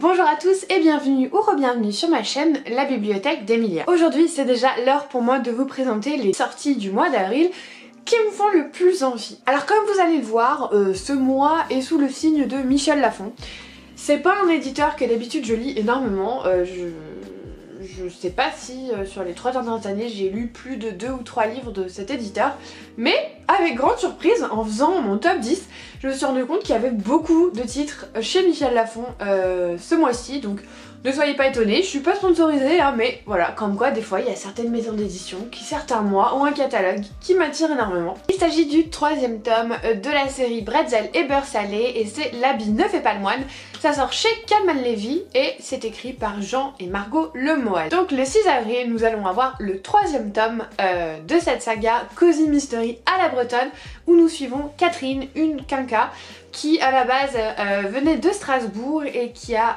Bonjour à tous et bienvenue ou re-bienvenue sur ma chaîne La Bibliothèque d'Emilia. Aujourd'hui c'est déjà l'heure pour moi de vous présenter les sorties du mois d'avril qui me font le plus envie. Alors comme vous allez le voir, ce mois est sous le signe de Michel Lafon. C'est pas un éditeur que d'habitude je lis énormément, je sais pas si sur les 3 dernières années j'ai lu plus de 2 ou 3 livres de cet éditeur, mais avec grande surprise, en faisant mon top 10, je me suis rendu compte qu'il y avait beaucoup de titres chez Michel Lafon ce mois-ci, donc ne soyez pas étonnés, je suis pas sponsorisée, hein, mais voilà, comme quoi des fois il y a certaines maisons d'édition qui certains mois ont un catalogue qui m'attire énormément. Il s'agit du 3e tome de la série Bretzel et beurre salé et c'est L'habit ne fait pas le moine. Ça sort chez Calman Levy et c'est écrit par Jean et Margot Lemoal. Donc le 6 avril nous allons avoir le 3e tome de cette saga Cozy Mystery à la bretonne où nous suivons Catherine, une quinca qui à la base venait de Strasbourg et qui a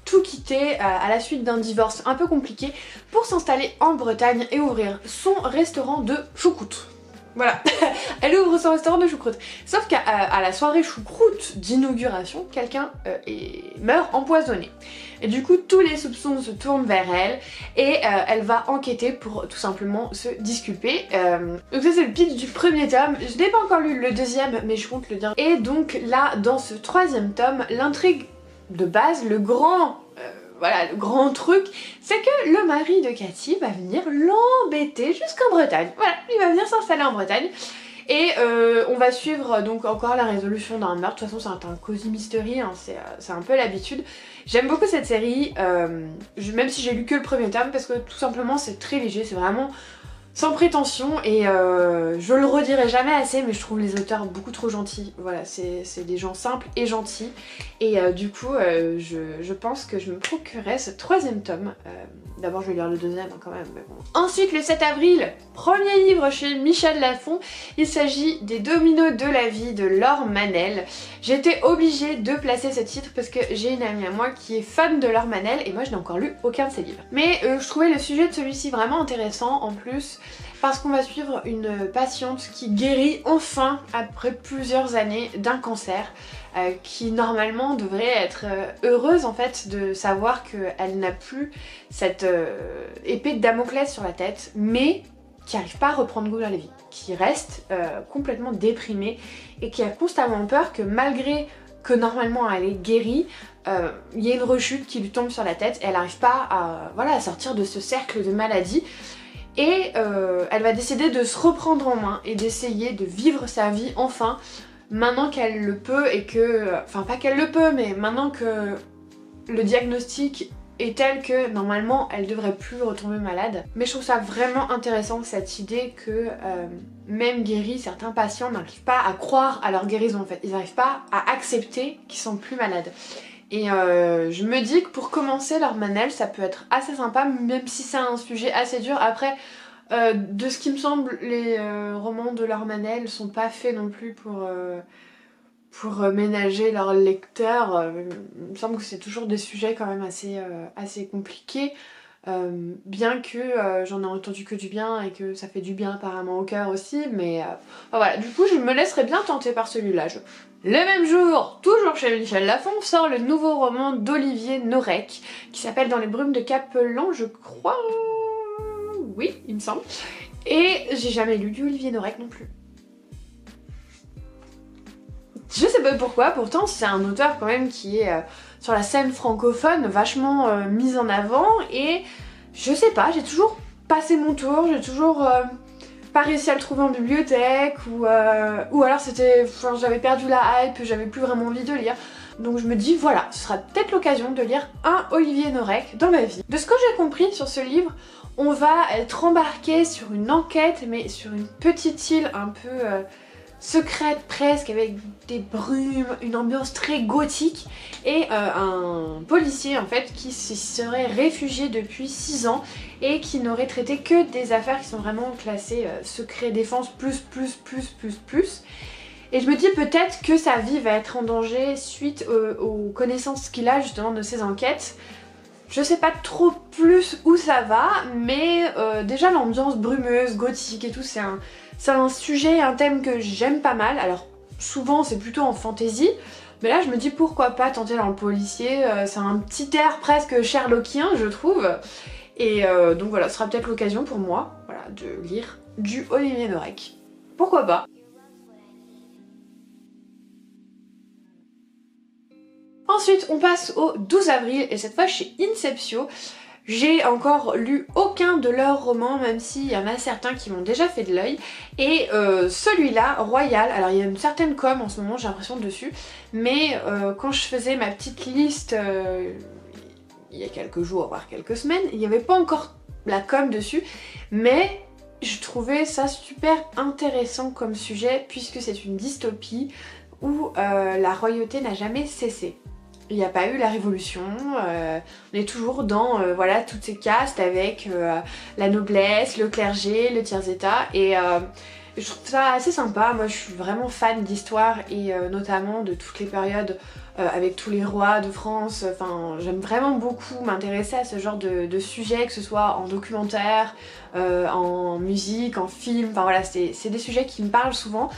tout quitté à la suite d'un divorce un peu compliqué pour s'installer en Bretagne et ouvrir son restaurant de choucroute. Voilà, elle ouvre son restaurant de choucroute. Sauf qu'à la soirée choucroute d'inauguration, quelqu'un meurt empoisonné. Et du coup, tous les soupçons se tournent vers elle et elle va enquêter pour tout simplement se disculper. Donc ça c'est le pitch du 1er tome. Je n'ai pas encore lu le 2e, mais je compte le dire. Et donc là, dans ce 3e tome, l'intrigue de base, le grand truc, c'est que le mari de Cathy va venir l'embêter jusqu'en Bretagne. Voilà, il va venir s'installer en Bretagne. Et on va suivre donc encore la résolution d'un meurtre. De toute façon c'est un cozy mystery, hein, c'est un peu l'habitude. J'aime beaucoup cette série, même si j'ai lu que le 1er tome, parce que tout simplement c'est très léger, c'est vraiment sans prétention et je le redirai jamais assez, mais je trouve les auteurs beaucoup trop gentils. Voilà, c'est des gens simples et gentils et du coup je pense que je me procurerai ce 3e tome. D'abord je vais lire le 2e hein, quand même, mais bon. Ensuite le 7 avril, premier livre chez Michel Lafon, il s'agit des Dominos de la vie de Laure Manel. J'étais obligée de placer ce titre parce que j'ai une amie à moi qui est fan de Laure Manel et moi je n'ai encore lu aucun de ses livres. Mais je trouvais le sujet de celui-ci vraiment intéressant en plus parce qu'on va suivre une patiente qui guérit enfin après plusieurs années d'un cancer. Qui normalement devrait être heureuse en fait de savoir qu'elle n'a plus cette épée de Damoclès sur la tête, mais qui n'arrive pas à reprendre goût à la vie, qui reste complètement déprimée et qui a constamment peur que malgré que normalement elle est guérie, il y ait une rechute qui lui tombe sur la tête et elle n'arrive pas à sortir de ce cercle de maladie. Et elle va décider de se reprendre en main et d'essayer de vivre sa vie enfin, maintenant qu'elle le peut et que... Enfin pas qu'elle le peut, mais maintenant que le diagnostic est tel que normalement elle devrait plus retomber malade. Mais je trouve ça vraiment intéressant cette idée que même guéris, certains patients n'arrivent pas à croire à leur guérison en fait. Ils n'arrivent pas à accepter qu'ils sont plus malades. Et je me dis que pour commencer Laure Manel ça peut être assez sympa, même si c'est un sujet assez dur. Après de ce qui me semble, les romans de Laure Manel sont pas faits non plus pour ménager leurs lecteurs. Il me semble que c'est toujours des sujets quand même assez compliqués. Bien que j'en ai entendu que du bien et que ça fait du bien apparemment au cœur aussi, mais voilà, du coup je me laisserai bien tenter par celui-là. Le même jour, toujours chez Michel Lafon, sort le nouveau roman d'Olivier Norek qui s'appelle Dans les brumes de Capelan, je crois. Oui, il me semble. Et j'ai jamais lu du Olivier Norek non plus. Je sais pas pourquoi, pourtant c'est un auteur quand même qui est sur la scène francophone vachement mis en avant et je sais pas, j'ai toujours passé mon tour, j'ai toujours pas réussi à le trouver en bibliothèque ou alors c'était, j'avais perdu la hype, j'avais plus vraiment envie de lire. Donc je me dis voilà, ce sera peut-être l'occasion de lire un Olivier Norek dans ma vie. De ce que j'ai compris sur ce livre, on va être embarqué sur une enquête mais sur une petite île un peu secrète presque, avec des brumes, une ambiance très gothique et un policier en fait qui s'y serait réfugié depuis 6 ans et qui n'aurait traité que des affaires qui sont vraiment classées secret défense plus. Et je me dis peut-être que sa vie va être en danger suite aux connaissances qu'il a justement de ses enquêtes. Je sais pas trop plus où ça va, mais déjà l'ambiance brumeuse, gothique et tout, c'est un sujet, un thème que j'aime pas mal. Alors souvent c'est plutôt en fantasy, Mais là je me dis pourquoi pas tenter dans le policier, c'est un petit air presque sherlockien je trouve. Et donc voilà, ce sera peut-être l'occasion pour moi, voilà, de lire du Olivier Norek. Pourquoi pas? Ensuite on passe au 12 avril et cette fois chez Inceptio. J'ai encore lu aucun de leurs romans, même s'il y en a certains qui m'ont déjà fait de l'œil. Et celui-là, Royal, alors il y a une certaine com en ce moment, j'ai l'impression dessus, mais quand je faisais ma petite liste il y a quelques jours, voire quelques semaines, il n'y avait pas encore la com dessus, mais je trouvais ça super intéressant comme sujet, puisque c'est une dystopie où la royauté n'a jamais cessé. Il n'y a pas eu la révolution, on est toujours dans voilà, toutes ces castes avec la noblesse, le clergé, le tiers-état et je trouve ça assez sympa. Moi je suis vraiment fan d'histoire et notamment de toutes les périodes avec tous les rois de France. Enfin, j'aime vraiment beaucoup m'intéresser à ce genre de sujet, que ce soit en documentaire, en musique, en film, enfin voilà, c'est des sujets qui me parlent souvent.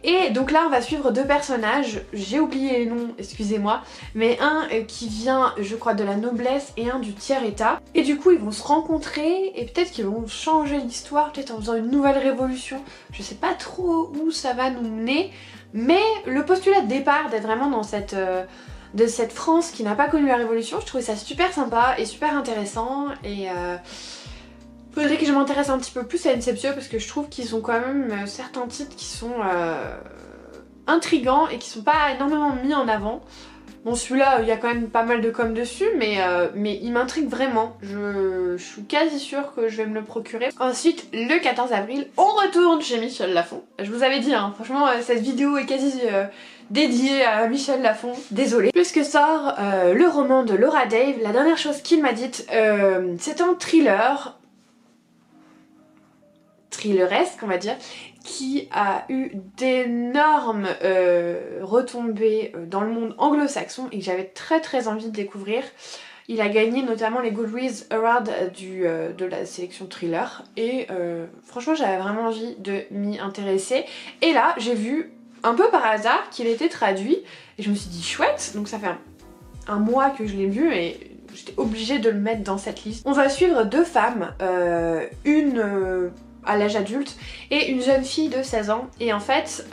Et donc là on va suivre deux personnages, j'ai oublié les noms, excusez-moi, mais un qui vient je crois de la noblesse et un du tiers-état. Et du coup ils vont se rencontrer et peut-être qu'ils vont changer l'histoire, peut-être en faisant une nouvelle révolution. Je sais pas trop où ça va nous mener, mais le postulat de départ d'être vraiment dans cette France qui n'a pas connu la révolution, je trouvais ça super sympa et super intéressant et faudrait que je m'intéresse un petit peu plus à Inceptio parce que je trouve qu'ils ont quand même certains titres qui sont intrigants et qui sont pas énormément mis en avant. Bon celui-là il y a quand même pas mal de com dessus mais il m'intrigue vraiment. Je suis quasi sûre que je vais me le procurer. Ensuite le 14 avril on retourne chez Michel Lafon. Je vous avais dit hein, franchement cette vidéo est quasi dédiée à Michel Lafon, désolée. Puisque sort le roman de Laura Dave, la dernière chose qu'il m'a dite, c'est un thrilleresque on va dire, qui a eu d'énormes retombées dans le monde anglo-saxon et que j'avais très envie de découvrir. Il a gagné notamment les Goodreads Awards de la sélection thriller et franchement j'avais vraiment envie de m'y intéresser. Et là j'ai vu un peu par hasard qu'il était traduit et je me suis dit chouette, donc ça fait un mois que je l'ai lu et j'étais obligée de le mettre dans cette liste. On va suivre deux femmes, une à l'âge adulte et une jeune fille de 16 ans et en fait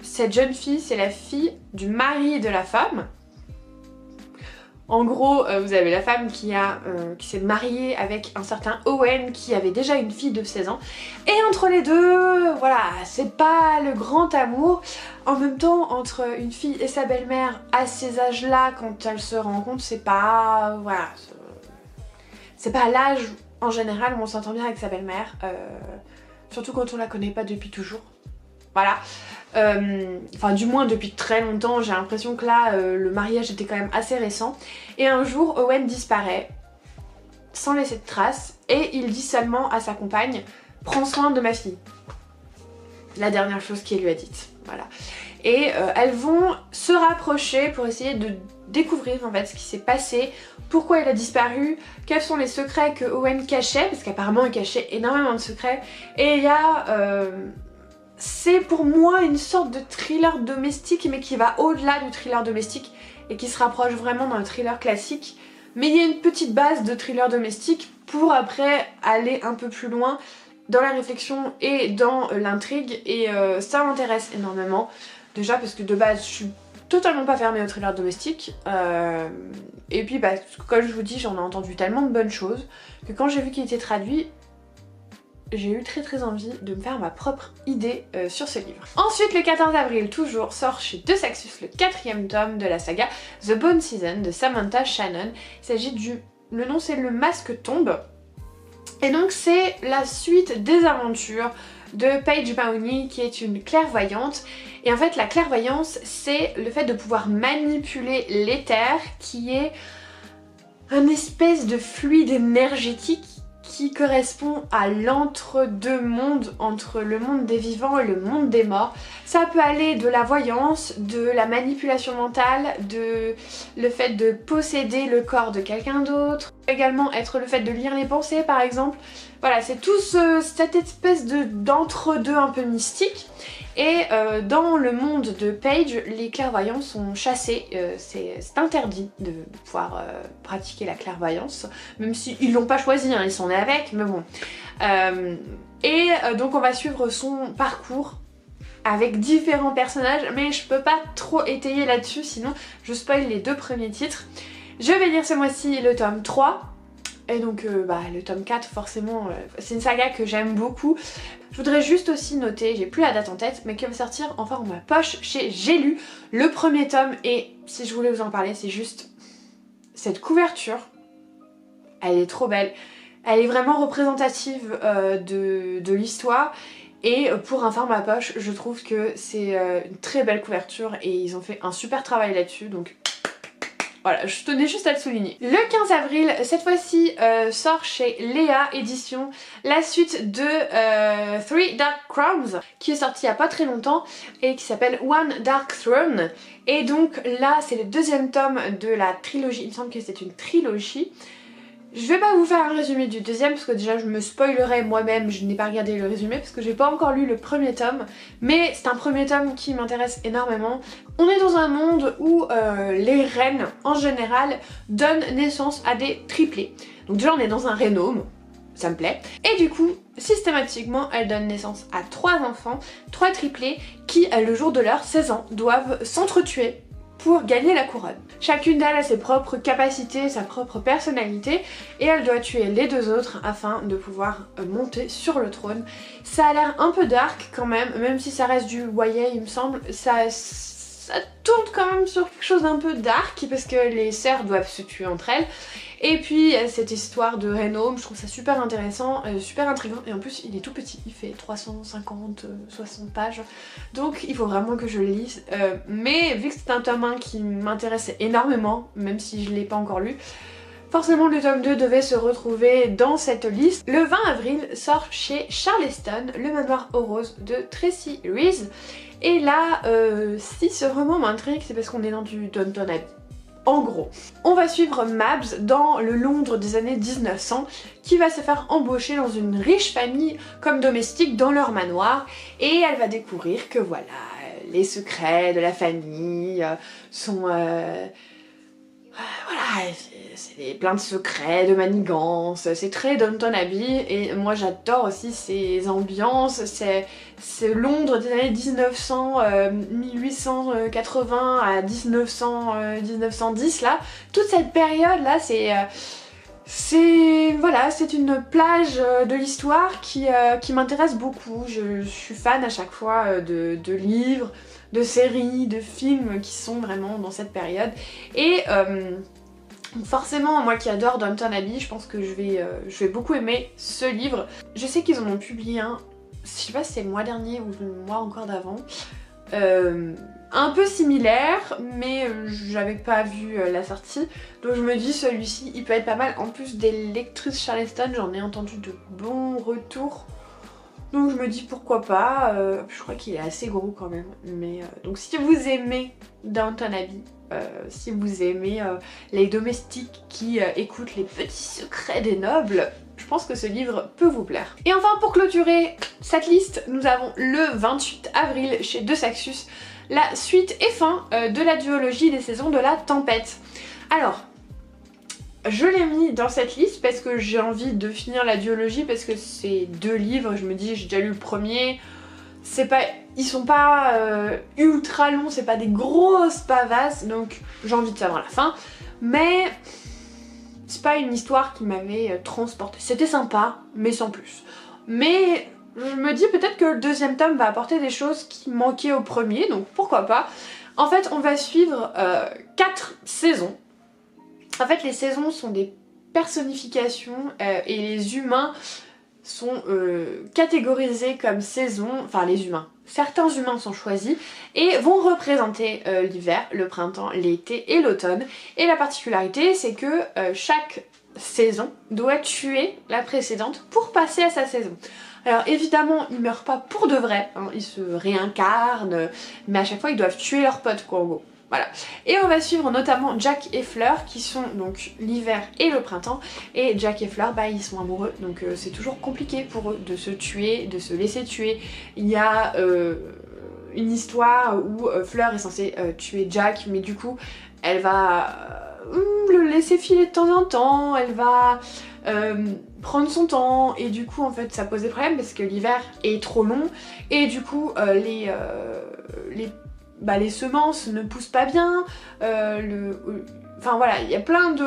cette jeune fille c'est la fille du mari de la femme. En gros vous avez la femme qui s'est mariée avec un certain Owen qui avait déjà une fille de 16 ans et entre les deux voilà c'est pas le grand amour. En même temps entre une fille et sa belle-mère à ces âges là quand elles se rencontrent c'est pas voilà c'est pas l'âge en général on s'entend bien avec sa belle-mère, surtout quand on la connaît pas depuis toujours. Voilà. Enfin du moins depuis très longtemps, j'ai l'impression que là le mariage était quand même assez récent. Et un jour Owen disparaît sans laisser de traces et il dit seulement à sa compagne « Prends soin de ma fille ». La dernière chose qu'il lui a dite. Voilà. Et elles vont se rapprocher pour essayer de découvrir en fait ce qui s'est passé, pourquoi il a disparu, quels sont les secrets que Owen cachait, parce qu'apparemment il cachait énormément de secrets. Et il y a... c'est pour moi une sorte de thriller domestique mais qui va au-delà du thriller domestique et qui se rapproche vraiment d'un thriller classique. Mais il y a une petite base de thriller domestique pour après aller un peu plus loin dans la réflexion et dans l'intrigue et ça m'intéresse énormément. Déjà parce que de base je suis totalement pas fermée au thriller domestique et puis bah, comme je vous dis j'en ai entendu tellement de bonnes choses que quand j'ai vu qu'il était traduit j'ai eu très envie de me faire ma propre idée sur ce livre. Ensuite le 14 avril toujours sort chez De Saxus le 4e tome de la saga The Bone Season de Samantha Shannon. Il s'agit du... le nom c'est Le Masque Tombe et donc c'est la suite des aventures de Paige Mahoney qui est une clairvoyante. Et en fait la clairvoyance c'est le fait de pouvoir manipuler l'éther qui est un espèce de fluide énergétique qui correspond à l'entre-deux mondes, entre le monde des vivants et le monde des morts. Ça peut aller de la voyance, de la manipulation mentale, de le fait de posséder le corps de quelqu'un d'autre. Également être le fait de lire les pensées par exemple. Voilà, c'est tout cette espèce d'entre-deux un peu mystique. Et dans le monde de Paige, les clairvoyants sont chassés, c'est interdit de pouvoir pratiquer la clairvoyance, même s'ils l'ont pas choisi, hein, ils sont nés avec, mais bon. Donc on va suivre son parcours avec différents personnages, mais je peux pas trop étayer là-dessus, sinon je spoil les 2 premiers titres. Je vais lire ce mois-ci le tome 3. Et donc le tome 4 forcément, c'est une saga que j'aime beaucoup. Je voudrais juste aussi noter, j'ai plus la date en tête, mais qu'elle va sortir en format poche chez J'ai lu le premier tome. Et si je voulais vous en parler, c'est juste cette couverture, elle est trop belle. Elle est vraiment représentative de l'histoire. Et pour un format poche, je trouve que c'est une très belle couverture et ils ont fait un super travail là-dessus, donc voilà, je tenais juste à le souligner. Le 15 avril, cette fois-ci, sort chez Léa Édition la suite de Three Dark Crowns, qui est sortie il n'y a pas très longtemps et qui s'appelle One Dark Throne. Et donc là, c'est le 2e tome de la trilogie, il me semble que c'est une trilogie. Je vais pas vous faire un résumé du 2e parce que déjà je me spoilerai moi-même, je n'ai pas regardé le résumé parce que j'ai pas encore lu le 1er tome, mais c'est un 1er tome qui m'intéresse énormément. On est dans un monde où les reines en général donnent naissance à des triplés. Donc déjà on est dans un rénome, ça me plaît, et du coup systématiquement elles donnent naissance à 3 enfants, 3 triplés qui le jour de leurs 16 ans doivent s'entretuer pour gagner la couronne. Chacune d'elles a ses propres capacités, sa propre personnalité et elle doit tuer les 2 autres afin de pouvoir monter sur le trône. Ça a l'air un peu dark quand même si ça reste du YA il me semble, ça tourne quand même sur quelque chose d'un peu dark parce que les sœurs doivent se tuer entre elles. Et puis cette histoire de Rénome, je trouve ça super intéressant, super intriguant, et en plus il est tout petit, il fait 350, 60 pages, donc il faut vraiment que je le lise. Mais vu que c'est un tome 1 qui m'intéresse énormément, même si je ne l'ai pas encore lu, forcément le tome 2 devait se retrouver dans cette liste. Le 20 avril sort chez Charleston Le Manoir aux Roses de Tracy Reese. Et là, si ce roman m'intrigue, c'est parce qu'on est dans du Downton Abbey. En gros, on va suivre Mabs dans le Londres des années 1900 qui va se faire embaucher dans une riche famille comme domestique dans leur manoir et elle va découvrir que voilà, les secrets de la famille sont... voilà, c'est plein de secrets, de manigances, c'est très Downton Abbey et moi j'adore aussi ces ambiances, c'est Londres des années 1900, 1880 à 1900, 1910 là, toute cette période là voilà, c'est une plage de l'histoire qui m'intéresse beaucoup. Je suis fan à chaque fois de livres, de séries, de films qui sont vraiment dans cette période et forcément, moi qui adore Downton Abbey, je pense que je vais beaucoup aimer ce livre. Je sais qu'ils en ont publié un, je sais pas si c'est le mois dernier ou le mois encore d'avant, un peu similaire, mais j'avais pas vu la sortie. Donc je me dis celui-ci, il peut être pas mal. En plus des lectrices Charleston, j'en ai entendu de bons retours. Donc je me dis pourquoi pas, je crois qu'il est assez gros quand même. Mais donc si vous aimez Downton Abbey, si vous aimez les domestiques qui écoutent les petits secrets des nobles, je pense que ce livre peut vous plaire. Et enfin pour clôturer cette liste, nous avons le 28 avril chez De Saxus, la suite et fin de la duologie des saisons de la tempête. Alors, je l'ai mis dans cette liste parce que j'ai envie de finir la duologie parce que c'est 2 livres, je me dis j'ai déjà lu le premier, ils sont pas ultra longs, c'est pas des grosses pavasses, donc j'ai envie de savoir la fin, mais c'est pas une histoire qui m'avait transportée. C'était sympa, mais sans plus. Mais je me dis peut-être que le 2e tome va apporter des choses qui manquaient au premier, donc pourquoi pas. En fait, on va suivre 4 saisons. En fait, les saisons sont des personnifications et les humains sont catégorisés comme saisons, enfin les humains. Certains humains sont choisis et vont représenter l'hiver, le printemps, l'été et l'automne. Et la particularité, c'est que chaque saison doit tuer la précédente pour passer à sa saison. Alors évidemment, ils meurent pas pour de vrai, hein, ils se réincarnent, mais à chaque fois ils doivent tuer leurs potes quoi en gros. Voilà. Et on va suivre notamment Jack et Fleur qui sont donc l'hiver et le printemps. Et Jack et Fleur, bah ils sont amoureux, donc c'est toujours compliqué pour eux de se tuer, de se laisser tuer. Il y a une histoire où Fleur est censée tuer Jack, mais du coup elle va le laisser filer de temps en temps, elle va prendre son temps, et du coup en fait ça pose des problèmes parce que l'hiver est trop long et du coup les semences ne poussent pas bien, enfin voilà, il y a plein de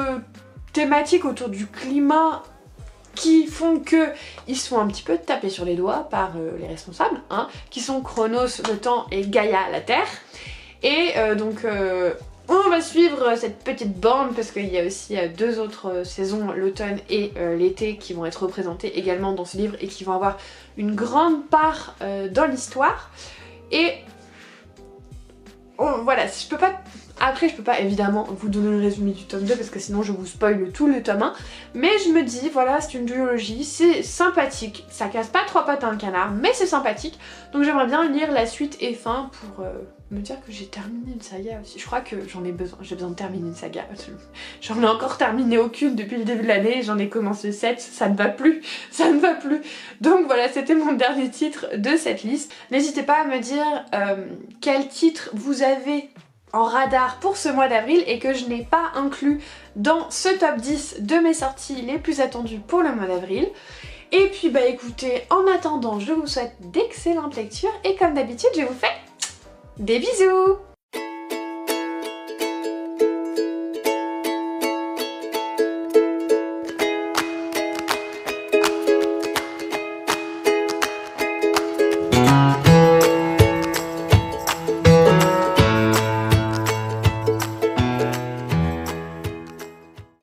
thématiques autour du climat qui font que ils se font un petit peu taper sur les doigts par les responsables, hein, qui sont Chronos, le temps, et Gaïa, la terre. Et donc on va suivre cette petite bande parce qu'il y a aussi deux autres saisons, l'automne et l'été, qui vont être représentées également dans ce livre et qui vont avoir une grande part dans l'histoire. Et voilà, je peux pas... Après je peux pas évidemment vous donner le résumé du tome 2 parce que sinon je vous spoil tout le tome 1. Mais je me dis, voilà, c'est une duologie, c'est sympathique. Ça casse pas trois pattes à un canard, mais c'est sympathique. Donc j'aimerais bien lire la suite et fin pour me dire que j'ai terminé une saga aussi. Je crois que j'en ai besoin, j'ai besoin de terminer une saga. J'en ai encore terminé aucune depuis le début de l'année, j'en ai commencé 7, ça ne va plus, ça ne va plus. Donc voilà, c'était mon dernier titre de cette liste. N'hésitez pas à me dire quel titre vous avez en radar pour ce mois d'avril et que je n'ai pas inclus dans ce top 10 de mes sorties les plus attendues pour le mois d'avril. Et puis bah écoutez, en attendant, je vous souhaite d'excellentes lectures et comme d'habitude, je vous fais des bisous!